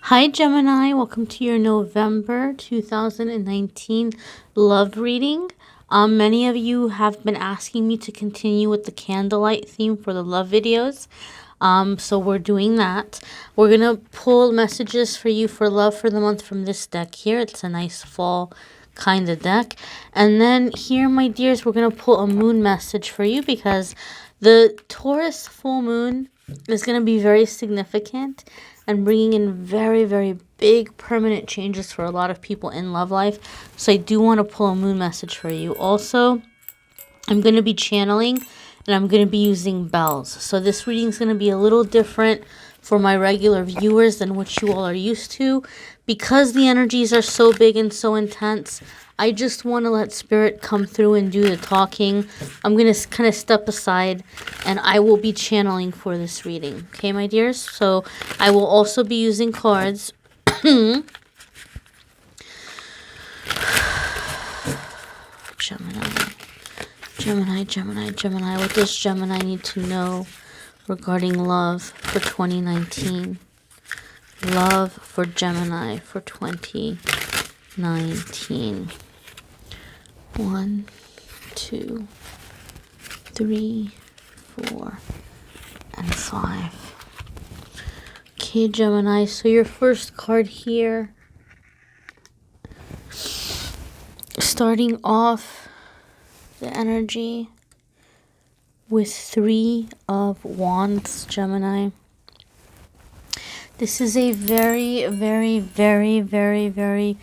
Hi Gemini, welcome to your November 2019 love reading. Many of you have been asking me to continue with the candlelight theme for the love videos. So we're doing that. We're going to pull messages for you for love for the month from this deck here. It's a nice fall kind of deck. And then here, my dears, we're going to pull a moon message for you because the Taurus full moon is going to be very significant and bringing in very, very big permanent changes for a lot of people in love life. So I do want to pull a moon message for you. Also, I'm going to be channeling and I'm going to be using bells. So this reading is going to be a little different for my regular viewers than what you all are used to. Because the energies are so big and so intense, I just want to let spirit come through and do the talking. I'm going to kind of step aside and I will be channeling for this reading. Okay, my dears? So I will also be using cards. Gemini. What does Gemini need to know regarding love for 2019? Love for Gemini for 2019. 1, 2, 3, 4, and 5. Okay, Gemini, so your first card here, starting off the energy with 3 of Wands, Gemini. This is a very, very, very, very, very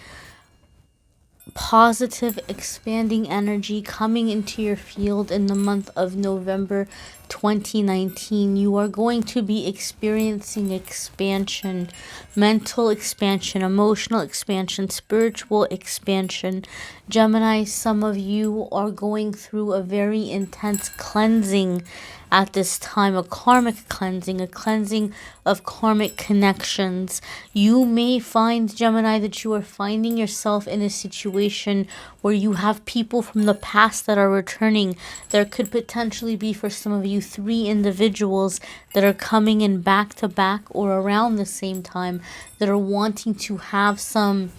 positive, expanding energy coming into your field in the month of November 2019. You are going to be experiencing expansion, mental expansion, emotional expansion, spiritual expansion. Gemini, some of you are going through a very intense cleansing at this time, a karmic cleansing, a cleansing of karmic connections. You may find, Gemini, that you are finding yourself in a situation where you have people from the past that are returning. There could potentially be, for some of you, 3 individuals that are coming in back to back or around the same time that are wanting to have some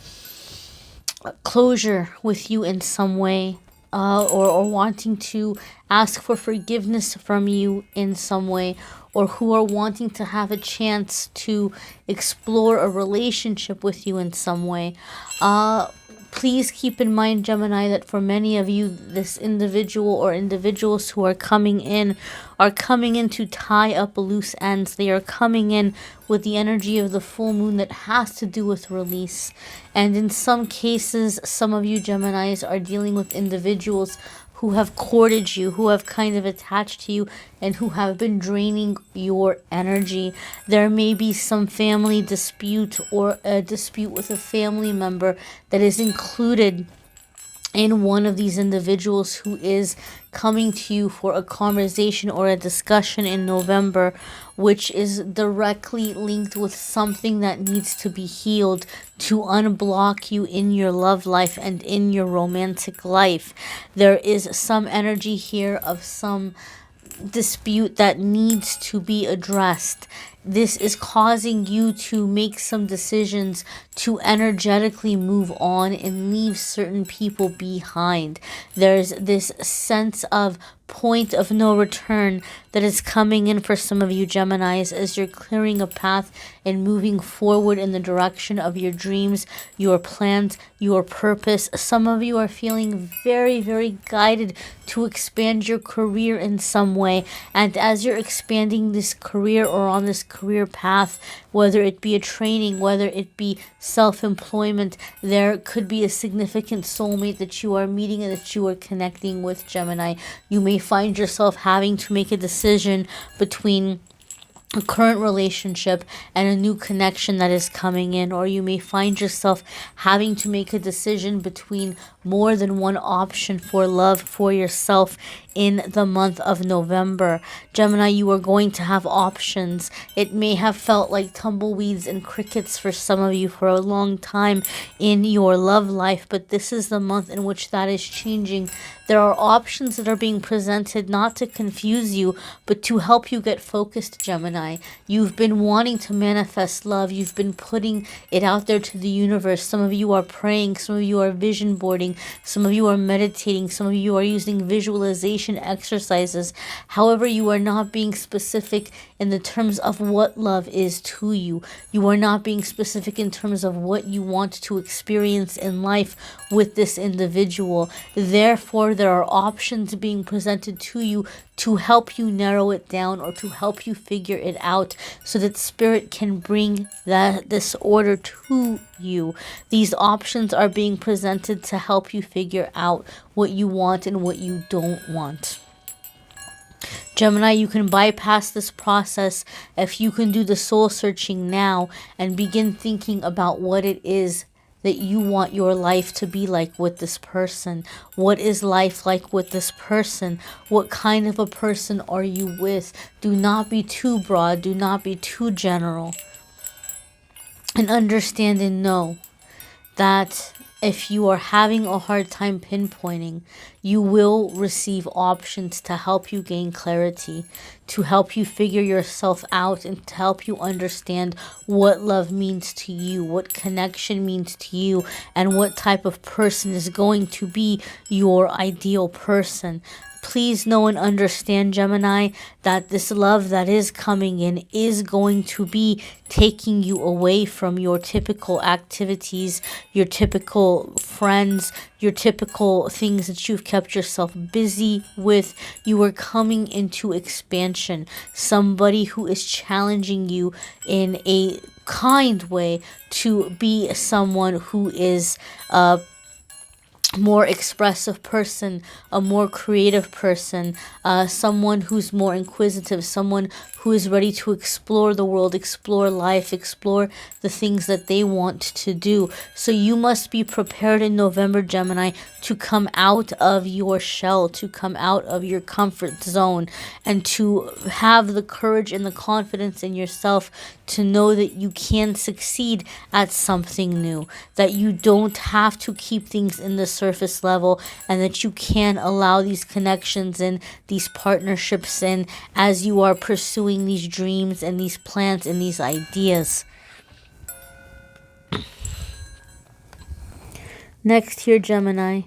closure with you in some way. Or wanting to ask for forgiveness from you in some way, or who are wanting to have a chance to explore a relationship with you in some way. Please keep in mind, Gemini, that for many of you, this individual or individuals who are coming in to tie up loose ends. They are coming in with the energy of the full moon that has to do with release. And in some cases, some of you Geminis are dealing with individuals who have courted you, who have kind of attached to you, and who have been draining your energy. There may be some family dispute or a dispute with a family member that is included in one of these individuals who is coming to you for a conversation or a discussion in November, which is directly linked with something that needs to be healed to unblock you in your love life and in your romantic life. There is some energy here of some dispute that needs to be addressed. This is causing you to make some decisions to energetically move on and leave certain people behind. There's this sense of point of no return that is coming in for some of you Geminis as you're clearing a path and moving forward in the direction of your dreams, your plans, your purpose. Some of you are feeling very, very guided to expand your career in some way. And as you're expanding this career or on this career path, whether it be a training, whether it be self-employment, there could be a significant soulmate that you are meeting and that you are connecting with, Gemini. You may find yourself having to make a decision between a current relationship and a new connection that is coming in, or you may find yourself having to make a decision between more than one option for love for yourself in the month of November. Gemini, you are going to have options. It may have felt like tumbleweeds and crickets for some of you for a long time in your love life, but this is the month in which that is changing. There are options that are being presented not to confuse you, but to help you get focused, Gemini. Gemini. You've been wanting to manifest love. You've been putting it out there to the universe. Some of you are praying. Some of you are vision boarding. Some of you are meditating. Some of you are using visualization exercises. However, you are not being specific in the terms of what love is to you. You are not being specific in terms of what you want to experience in life with this individual. Therefore, there are options being presented to you to help you narrow it down or to help you figure it out so that spirit can bring this order to you. These options are being presented to help you figure out what you want and what you don't want. Gemini, you can bypass this process if you can do the soul searching now and begin thinking about what it is that you want your life to be like with this person. What is life like with this person? What kind of a person are you with? Do not be too broad. Do not be too general. And understand and know that if you are having a hard time pinpointing, you will receive options to help you gain clarity, to help you figure yourself out, and to help you understand what love means to you, what connection means to you, and what type of person is going to be your ideal person. Please know and understand, Gemini, that this love that is coming in is going to be taking you away from your typical activities, your typical friends, your typical things that you've kept yourself busy with. You are coming into expansion. Somebody who is challenging you in a kind way to be someone who is more expressive person, a more creative person, someone who's more inquisitive, someone who is ready to explore the world, explore life, explore the things that they want to do. So you must be prepared in November, Gemini, to come out of your shell, to come out of your comfort zone, and to have the courage and the confidence in yourself to know that you can succeed at something new, that you don't have to keep things in the surface level, and that you can allow these connections and these partnerships in as you are pursuing these dreams and these plans and these ideas. Next here, Gemini.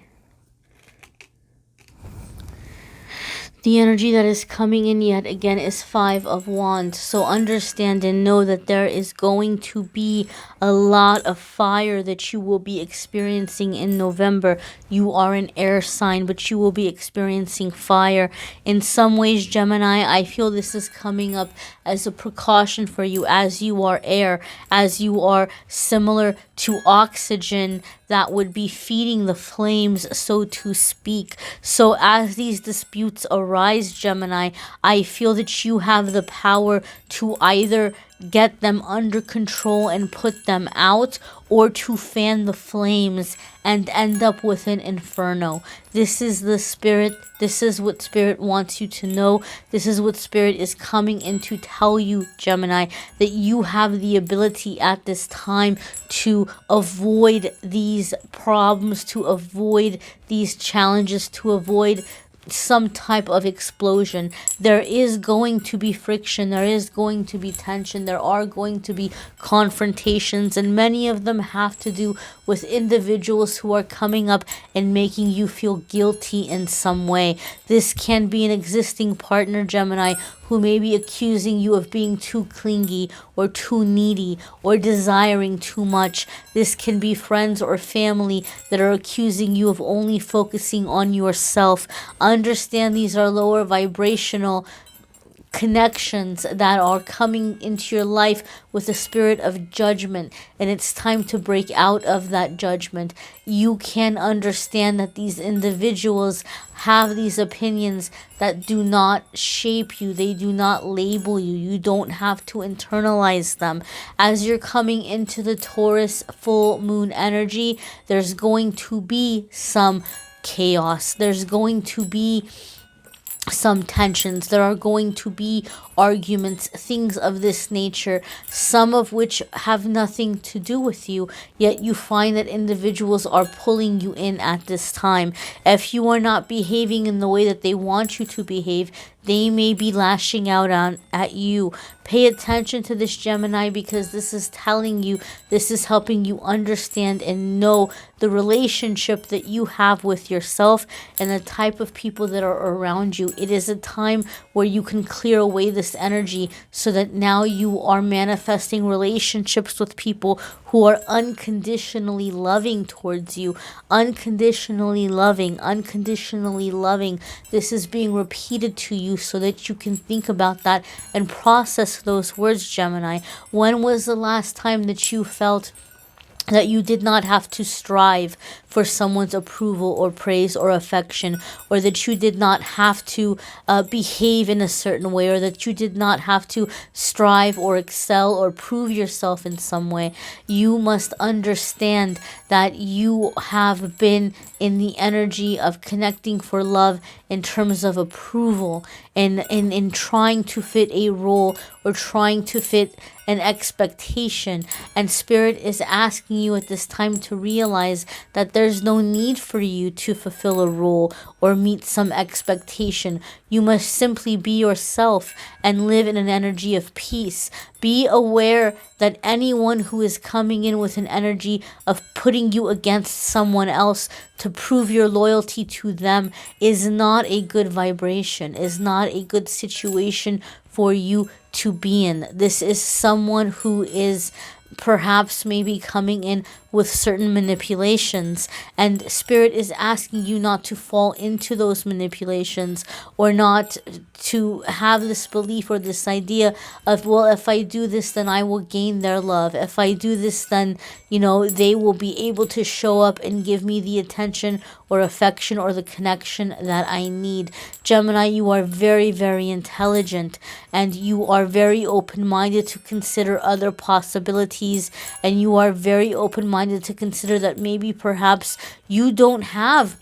The energy that is coming in yet again is 5 of Wands. So understand and know that there is going to be a lot of fire that you will be experiencing in November. You are an air sign, but you will be experiencing fire. In some ways, Gemini, I feel this is coming up as a precaution for you, as you are air, as you are similar to oxygen that would be feeding the flames, so to speak. So as these disputes arise, Gemini, I feel that you have the power to either get them under control and put them out, or to fan the flames and end up with an inferno. This is the spirit. This is what spirit wants you to know. This is what spirit is coming in to tell you, Gemini, that you have the ability at this time to avoid these problems, to avoid these challenges, to avoid some type of explosion. There is going to be friction, there is going to be tension, there are going to be confrontations, and many of them have to do with individuals who are coming up and making you feel guilty in some way. This can be an existing partner, Gemini, who may be accusing you of being too clingy or too needy or desiring too much. This can be friends or family that are accusing you of only focusing on yourself. Understand these are lower vibrational connections that are coming into your life with a spirit of judgment, and it's time to break out of that judgment. You can understand that these individuals have these opinions that do not shape you, they do not label you, you don't have to internalize them. As you're coming into the Taurus full moon energy, there's going to be some chaos, there's going to be some tensions, there are going to be arguments, things of this nature, some of which have nothing to do with you, yet you find that individuals are pulling you in at this time. If you are not behaving in the way that they want you to behave, they may be lashing out at you. Pay attention to this, Gemini, because this is telling you, this is helping you understand and know the relationship that you have with yourself and the type of people that are around you. It is a time where you can clear away this energy so that now you are manifesting relationships with people who are unconditionally loving towards you. Unconditionally loving, unconditionally loving. This is being repeated to you so that you can think about that and process those words, Gemini. When was the last time that you felt that you did not have to strive for someone's approval or praise or affection, or that you did not have to behave in a certain way, or that you did not have to strive or excel or prove yourself in some way? You must understand that you have been in the energy of connecting for love in terms of approval and in trying to fit a role or trying to fit an expectation. And Spirit is asking you at this time to realize that there's no need for you to fulfill a role or meet some expectation. You must simply be yourself and live in an energy of peace. Be aware that anyone who is coming in with an energy of putting you against someone else to prove your loyalty to them is not a good vibration, is not a good situation for you to be in. This is someone who is perhaps maybe coming in with certain manipulations, and Spirit is asking you not to fall into those manipulations, or not to have this belief or this idea of, well, if I do this, then I will gain their love. If I do this, then, you know, they will be able to show up and give me the attention or affection or the connection that I need. Gemini, you are very, very intelligent, and you are very open-minded to consider other possibilities, and you are very open-minded to consider that maybe perhaps you don't have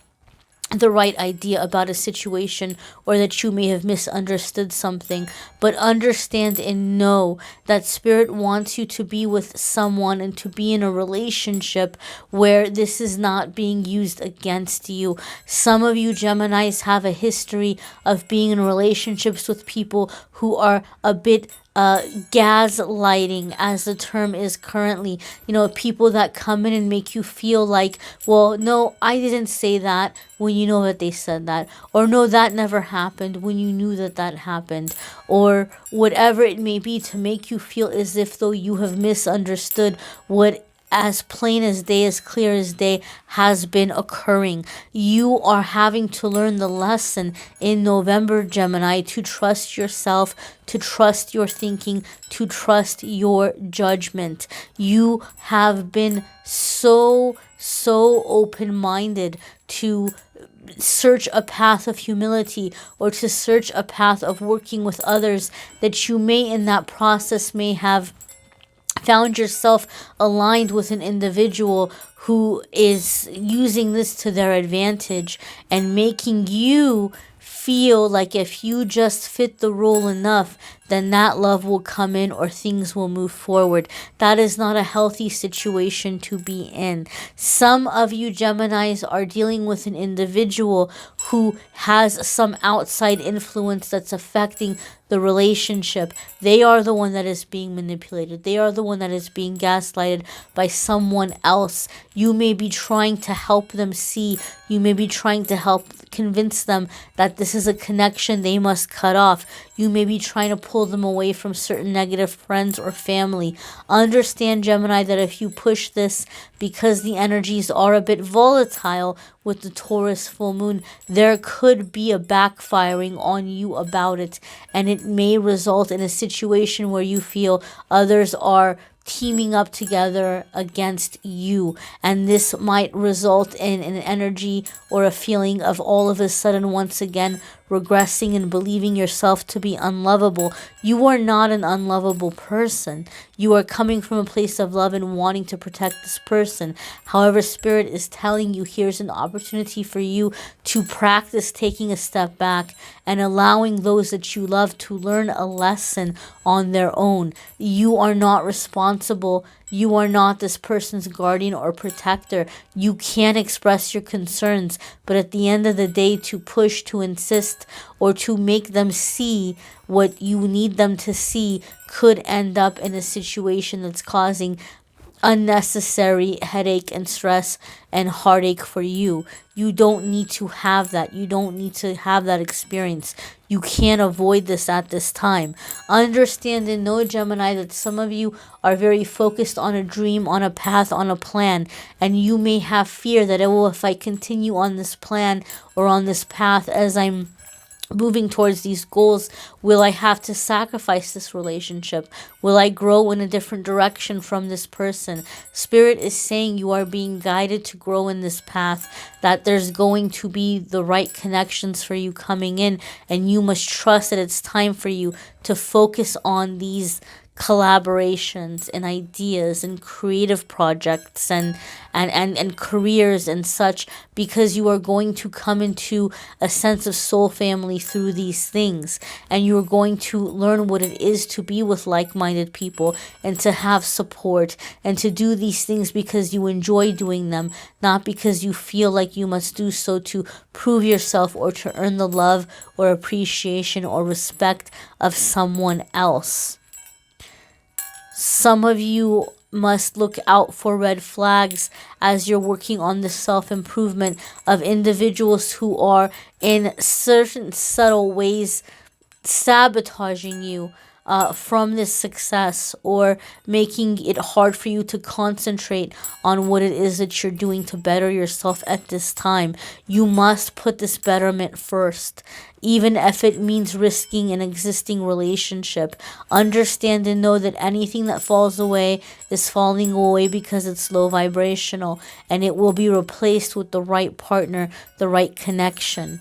the right idea about a situation, or that you may have misunderstood something. But understand and know that Spirit wants you to be with someone and to be in a relationship where this is not being used against you. Some of you Geminis have a history of being in relationships with people who are a bit gaslighting, as the term is currently. You know, people that come in and make you feel like, well, no, I didn't say that, when you know that they said that, or no, that never happened, when you knew that that happened, or whatever it may be, to make you feel as if though you have misunderstood what as plain as day, as clear as day, has been occurring. You are having to learn the lesson in November, Gemini, to trust yourself, to trust your thinking, to trust your judgment. You have been so open-minded to search a path of humility, or to search a path of working with others, that you may in that process may have found yourself aligned with an individual who is using this to their advantage and making you feel like if you just fit the role enough, then that love will come in or things will move forward. That is not a healthy situation to be in. Some of you Geminis are dealing with an individual who has some outside influence that's affecting the relationship. They are the one that is being manipulated. They are the one that is being gaslighted by someone else. You may be trying to help them see. You may be trying to help convince them that this is a connection they must cut off. You may be trying to pull them away from certain negative friends or family. Understand, Gemini, that if you push this, because the energies are a bit volatile with the Taurus full moon, there could be a backfiring on you about it, and it may result in a situation where you feel others are teaming up together against you, and this might result in an energy or a feeling of all of a sudden once again regressing and believing yourself to be unlovable. You are not an unlovable person. You are coming from a place of love and wanting to protect this person. However, Spirit is telling you here's an opportunity for you to practice taking a step back and allowing those that you love to learn a lesson on their own. You are not responsible. You are not this person's guardian or protector. You can express your concerns, but at the end of the day, to push, to insist, or to make them see what you need them to see could end up in a situation that's causing unnecessary headache and stress and heartache for you. You don't need to have that. You don't need to have that experience. You can't avoid this at this time. Understand and know, Gemini, that some of you are very focused on a dream, on a path, on a plan, and you may have fear that, oh, if I continue on this plan or on this path as I'm moving towards these goals, will I have to sacrifice this relationship? Will I grow in a different direction from this person? Spirit is saying you are being guided to grow in this path, that there's going to be the right connections for you coming in, and you must trust that it's time for you to focus on these collaborations and ideas and creative projects and careers and such, because you are going to come into a sense of soul family through these things, and you are going to learn what it is to be with like-minded people and to have support and to do these things because you enjoy doing them, not because you feel like you must do so to prove yourself or to earn the love or appreciation or respect of someone else. Some of you must look out for red flags as you're working on the self-improvement of individuals who are in certain subtle ways sabotaging you from this success, or making it hard for you to concentrate on what it is that you're doing to better yourself at this time. You must put this betterment first, even if it means risking an existing relationship. Understand and know that anything that falls away is falling away because it's low vibrational, and it will be replaced with the right partner, the right connection.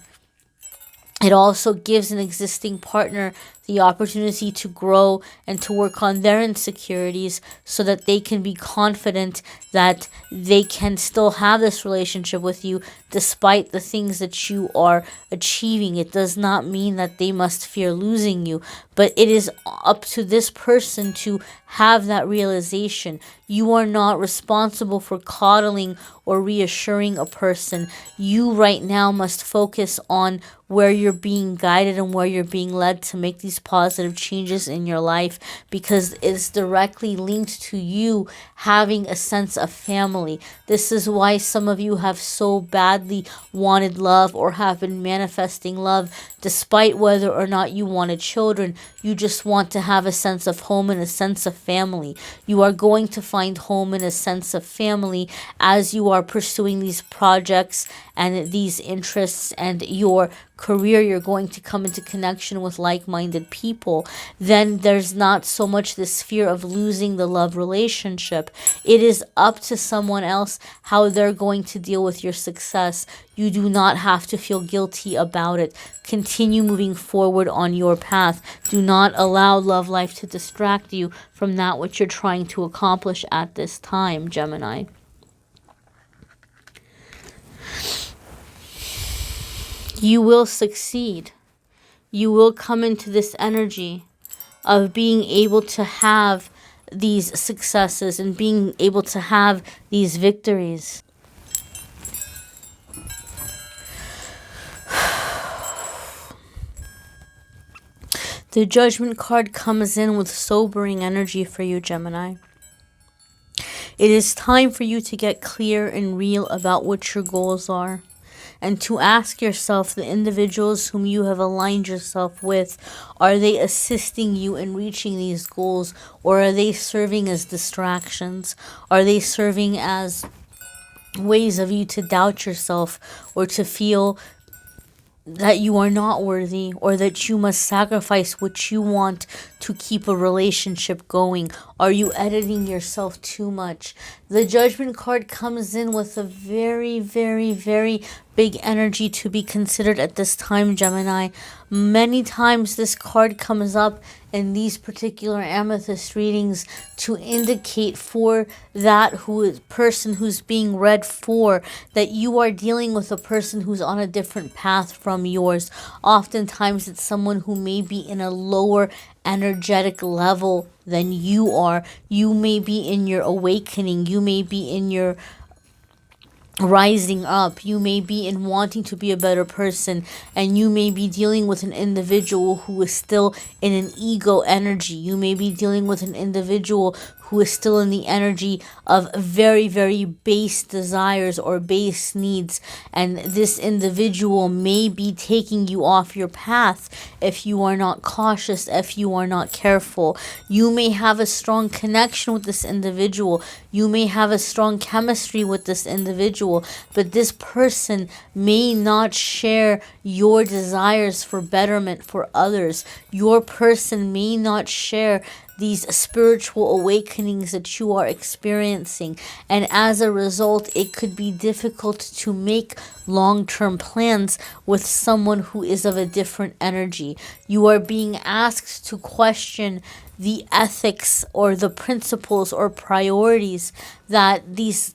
It also gives an existing partner the opportunity to grow and to work on their insecurities so that they can be confident that they can still have this relationship with you despite the things that you are achieving. It does not mean that they must fear losing you, but it is up to this person to have that realization. You are not responsible for coddling or reassuring a person. You right now must focus on where you're being guided and where you're being led to make these positive changes in your life, because it's directly linked to you having a sense of family. This is why some of you have so badly wanted love or have been manifesting love despite whether or not you wanted children. You just want to have a sense of home and a sense of family. You are going to find home and a sense of family as you are pursuing these projects and these interests and your career. You're going to come into connection with like-minded people. Then there's not so much this fear of losing the love relationship. It is up to someone else how they're going to deal with your success. You do not have to feel guilty about it. Continue moving forward on your path. Do not allow love life to distract you from that which you're trying to accomplish at this time, Gemini. You will succeed. You will come into this energy of being able to have these successes and being able to have these victories. The Judgment card comes in with sobering energy for you, Gemini. It is time for you to get clear and real about what your goals are, and to ask yourself, the individuals whom you have aligned yourself with, are they assisting you in reaching these goals, or are they serving as distractions? Are they serving as ways of you to doubt yourself or to feel that you are not worthy, or that you must sacrifice what you want to keep a relationship going? Are you editing yourself too much? The Judgment card comes in with a very, very, very big energy to be considered at this time, Gemini. Many times this card comes up in these particular amethyst readings to indicate for that person who's being read for, that you are dealing with a person who's on a different path from yours. Oftentimes it's someone who may be in a lower energetic level than you are. You may be in your awakening. You may be in your rising up. You may be in wanting to be a better person, and you may be dealing with an individual who is still in an ego energy. You may be dealing with an individual who is still in the energy of very, very base desires or base needs, and this individual may be taking you off your path if you are not cautious, if you are not careful. You may have a strong connection with this individual. You may have a strong chemistry with this individual, but this person may not share your desires for betterment for others. Your person may not share these spiritual awakenings that you are experiencing, and as a result it could be difficult to make long-term plans with someone who is of a different energy. You are being asked to question the ethics or the principles or priorities that this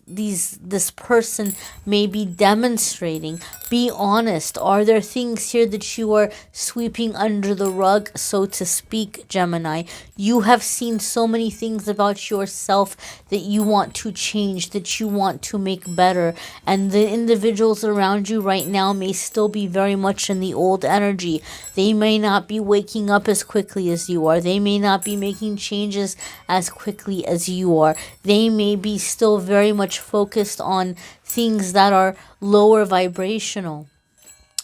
person may be demonstrating. Be honest. Are there things here that you are sweeping under the rug, so to speak, Gemini? You have seen so many things about yourself that you want to change, that you want to make better, and the individuals around you right now may still be very much in the old energy. They may not be waking up as quickly as you are. They may not be making changes as quickly as you are. They may be still very much focused on things that are lower vibrational,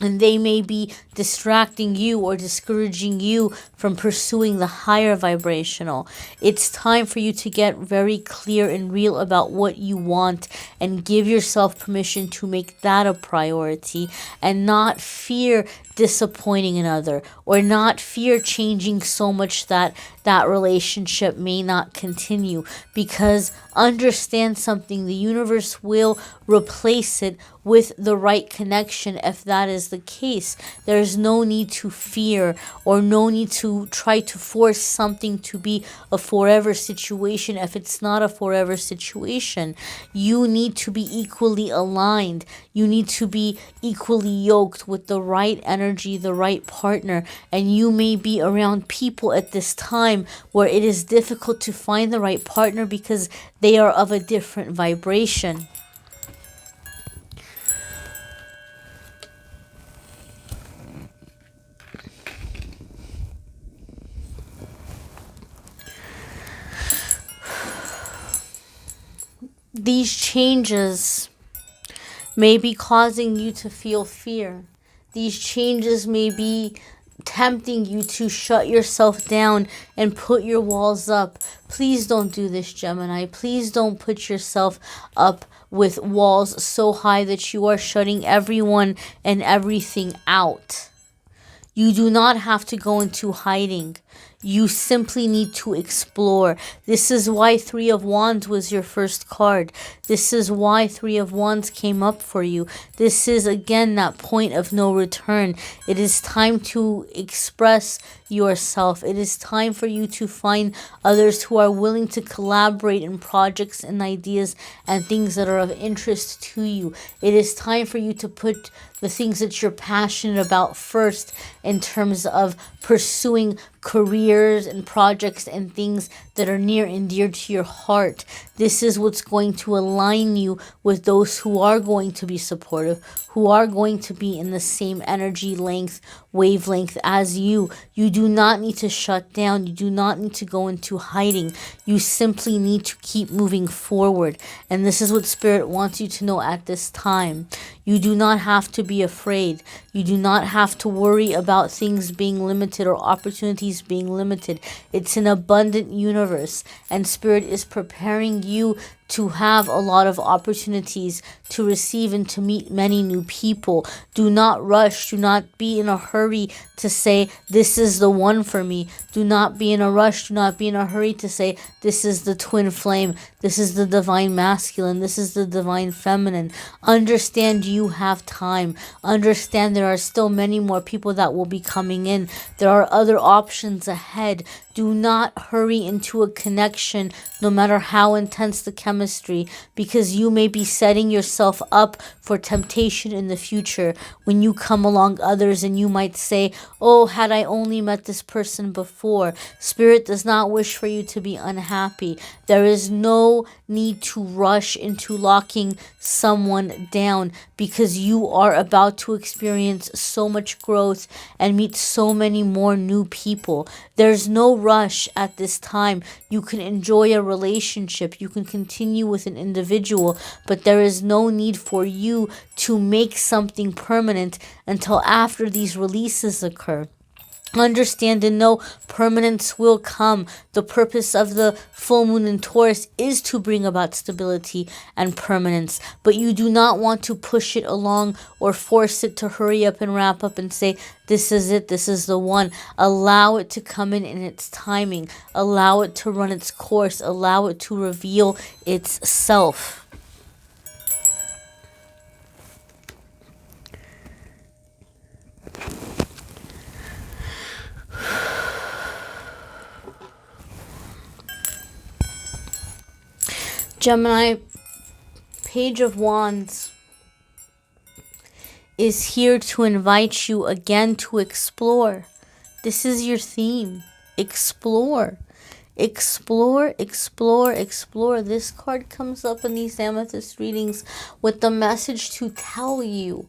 and they may be distracting you or discouraging you from pursuing the higher vibrational. It's time for you to get very clear and real about what you want and give yourself permission to make that a priority, and not fear disappointing another, or not fear changing so much that that relationship may not continue. Because understand something, the universe will replace it with the right connection if that is the case. There's no need to fear or no need to try to force something to be a forever situation if it's not a forever situation. You need to be equally aligned. You need to be equally yoked with the right energy, the right partner. And you may be around people at this time where it is difficult to find the right partner because they are of a different vibration. These changes may be causing you to feel fear. These changes may be tempting you to shut yourself down and put your walls up. Please don't do this, Gemini. Please don't put yourself up with walls so high that you are shutting everyone and everything out. You do not have to go into hiding. You simply need to explore. This is why Three of Wands was your first card. This is why Three of Wands came up for you. This is, again, that point of no return. It is time to express yourself. It is time for you to find others who are willing to collaborate in projects and ideas and things that are of interest to you. It is time for you to put the things that you're passionate about first in terms of pursuing careers and projects and things that are near and dear to your heart. This is what's going to align you with those who are going to be supportive, who are going to be in the same energy length, wavelength as you. You do not need to shut down. You do not need to go into hiding. You simply need to keep moving forward. And this is what Spirit wants you to know at this time. You do not have to be afraid. You do not have to worry about things being limited or opportunities being limited. It's an abundant universe, and Spirit is preparing you to have a lot of opportunities to receive and to meet many new people. Do not rush. Do not be in a hurry to say, this is the one for me. Do not be in a rush. Do not be in a hurry to say, this is the twin flame. This is the divine masculine. This is the divine feminine. Understand you have time. Understand there are still many more people that will be coming in. There are other options ahead. Do not hurry into a connection, no matter how intense the chemistry, because you may be setting yourself up for temptation in the future when you come along others, and you might say, oh, had I only met this person before. Spirit does not wish for you to be unhappy. There is no need to rush into locking someone down, because you are about to experience so much growth and meet so many more new people. There's no rush at this time. You can enjoy a relationship. You can continue with an individual, but there is no need for you to make something permanent until after these releases occur. Understand and know permanence will come. The purpose of the full moon in Taurus is to bring about stability and permanence, but you do not want to push it along or force it to hurry up and wrap up and say, this is it, this is the one. Allow it to come in its timing. Allow it to run its course. Allow it to reveal itself. Gemini, Page of Wands is here to invite you again to explore. This is your theme. Explore. Explore, explore, explore. This card comes up in these amethyst readings with the message to tell you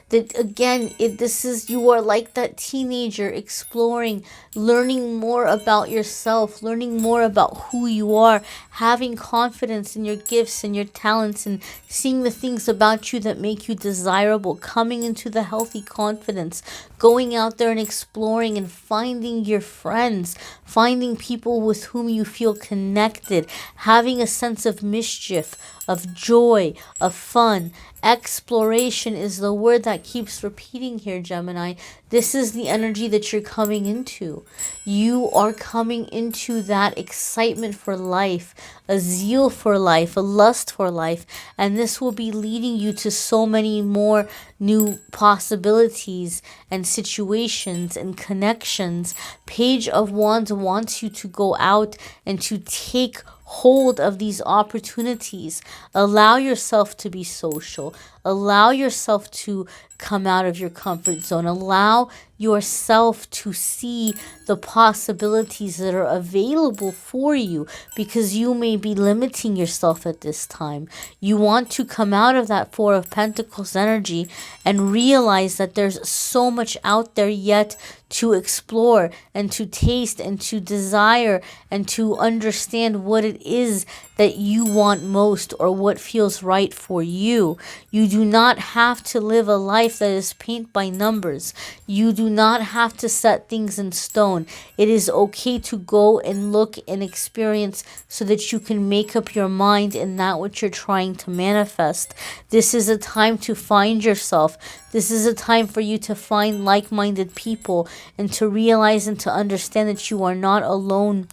that again, you are like that teenager exploring, learning more about yourself, learning more about who you are, having confidence in your gifts and your talents, and seeing the things about you that make you desirable, coming into the healthy confidence, going out there and exploring and finding your friends, finding people with whom you feel connected, having a sense of mischief, of joy, of fun. Exploration is the word that keeps repeating here, Gemini. This is the energy that you're coming into. You are coming into that excitement for life, a zeal for life, a lust for life, and this will be leading you to so many more new possibilities and situations and connections. Page of Wands wants you to go out and to take hold of these opportunities. Allow yourself to be social. Allow yourself to come out of your comfort zone. Allow yourself to see the possibilities that are available for you, because you may be limiting yourself at this time. You want to come out of that Four of Pentacles energy and realize that there's so much out there yet to explore and to taste and to desire and to understand what it is that you want most or what feels right for you. You do not have to live a life that is paint by numbers. You do not have to set things in stone. It is okay to go and look and experience so that you can make up your mind in that which you're trying to manifest. This is a time to find yourself. This is a time for you to find like-minded people and to realize and to understand that you are not alone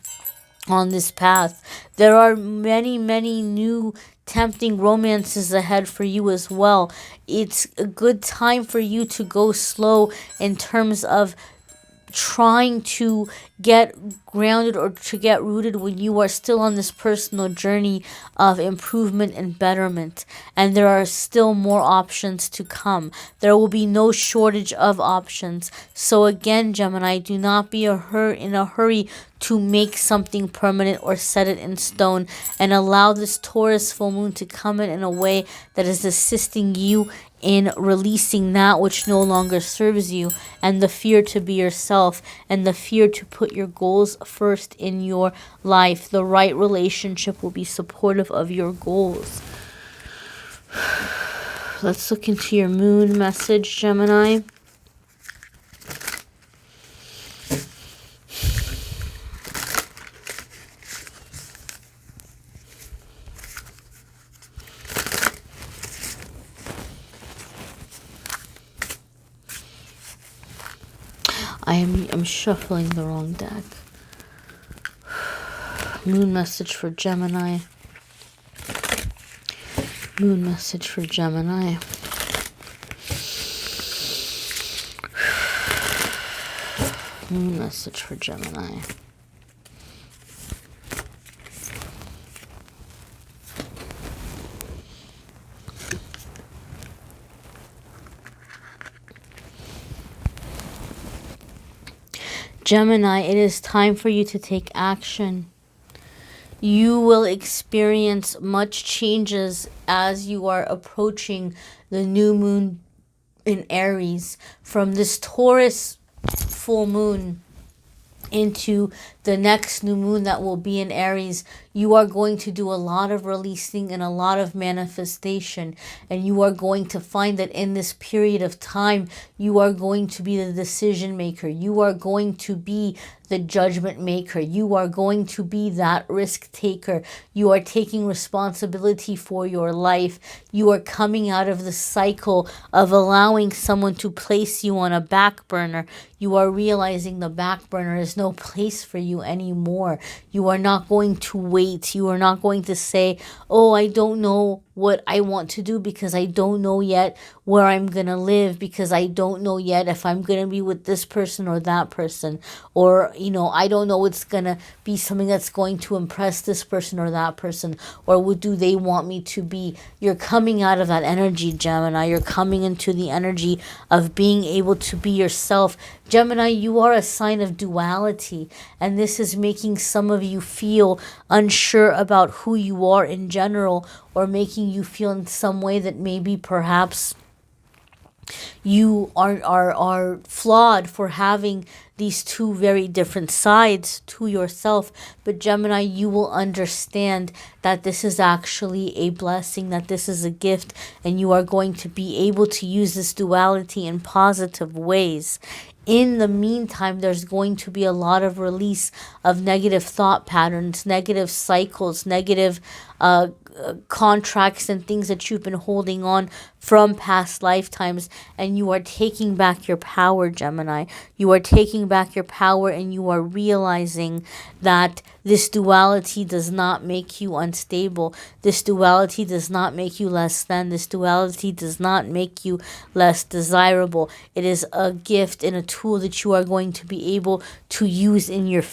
on this path. There are many, many new tempting romances ahead for you as well. It's a good time for you to go slow in terms of trying to get grounded or to get rooted when you are still on this personal journey of improvement and betterment. And there are still more options to come. There will be no shortage of options. So again, Gemini, do not be in a hurry to make something permanent or set it in stone, and allow this Taurus full moon to come in a way that is assisting you in releasing that which no longer serves you, and the fear to be yourself, and the fear to put your goals first in your life. The right relationship will be supportive of your goals. Let's look into your moon message, Gemini. I'm shuffling the wrong deck. Moon message for Gemini. Moon message for Gemini. Moon message for Gemini. Gemini, it is time for you to take action. You will experience much changes as you are approaching the new moon in Aries. From this Taurus full moon into the next new moon that will be in Aries, you are going to do a lot of releasing and a lot of manifestation. And you are going to find that in this period of time, you are going to be the decision maker. You are going to be the judgment maker. You are going to be that risk taker. You are taking responsibility for your life. You are coming out of the cycle of allowing someone to place you on a back burner. You are realizing the back burner is no place for you anymore. You are not going to wait. You are not going to say, oh, I don't know what I want to do because I don't know yet where I'm going to live, because I don't know yet if I'm going to be with this person or that person, or, you know, I don't know it's going to be something that's going to impress this person or that person, or what do they want me to be. You're coming out of that energy, Gemini. You're coming into the energy of being able to be yourself. Gemini, you are a sign of duality, and this is making some of you feel unsure about who you are in general, or making you feel in some way that maybe perhaps you are flawed for having these two very different sides to yourself. But Gemini, you will understand that this is actually a blessing, that this is a gift, and you are going to be able to use this duality in positive ways. In the meantime, there's going to be a lot of release of negative thought patterns, negative cycles, negative contracts and things that you've been holding on from past lifetimes, and you are taking back your power, Gemini. You are taking back your power, and you are realizing that this duality does not make you unstable. This duality does not make you less than. This duality does not make you less desirable. It is a gift and a tool that you are going to be able to use in your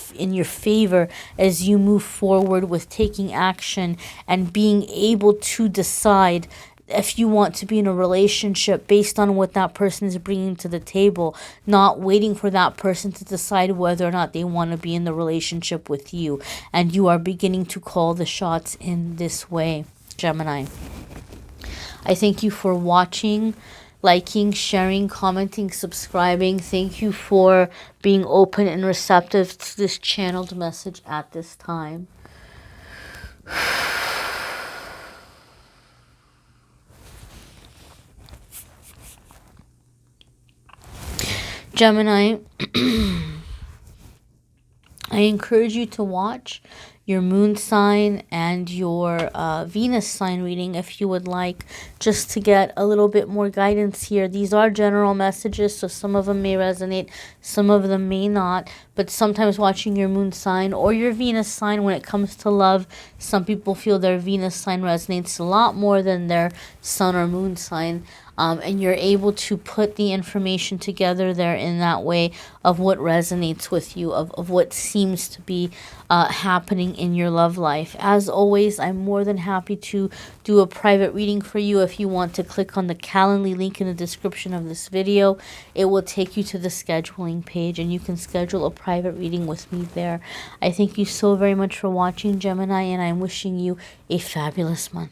favor as you move forward with taking action and being able to decide if you want to be in a relationship based on what that person is bringing to the table, not waiting for that person to decide whether or not they want to be in the relationship with you. And you are beginning to call the shots in this way, Gemini. I thank you for watching, liking, sharing, commenting, subscribing. Thank you for being open and receptive to this channeled message at this time. Gemini, I encourage you to watch your moon sign and your Venus sign reading if you would like, just to get a little bit more guidance here. These are general messages, so some of them may resonate, some of them may not, but sometimes watching your moon sign or your Venus sign when it comes to love, some people feel their Venus sign resonates a lot more than their sun or moon sign. And you're able to put the information together there in that way of what resonates with you, of what seems to be happening in your love life. As always, I'm more than happy to do a private reading for you. If you want to click on the Calendly link in the description of this video, it will take you to the scheduling page, and you can schedule a private reading with me there. I thank you so very much for watching, Gemini, and I'm wishing you a fabulous month.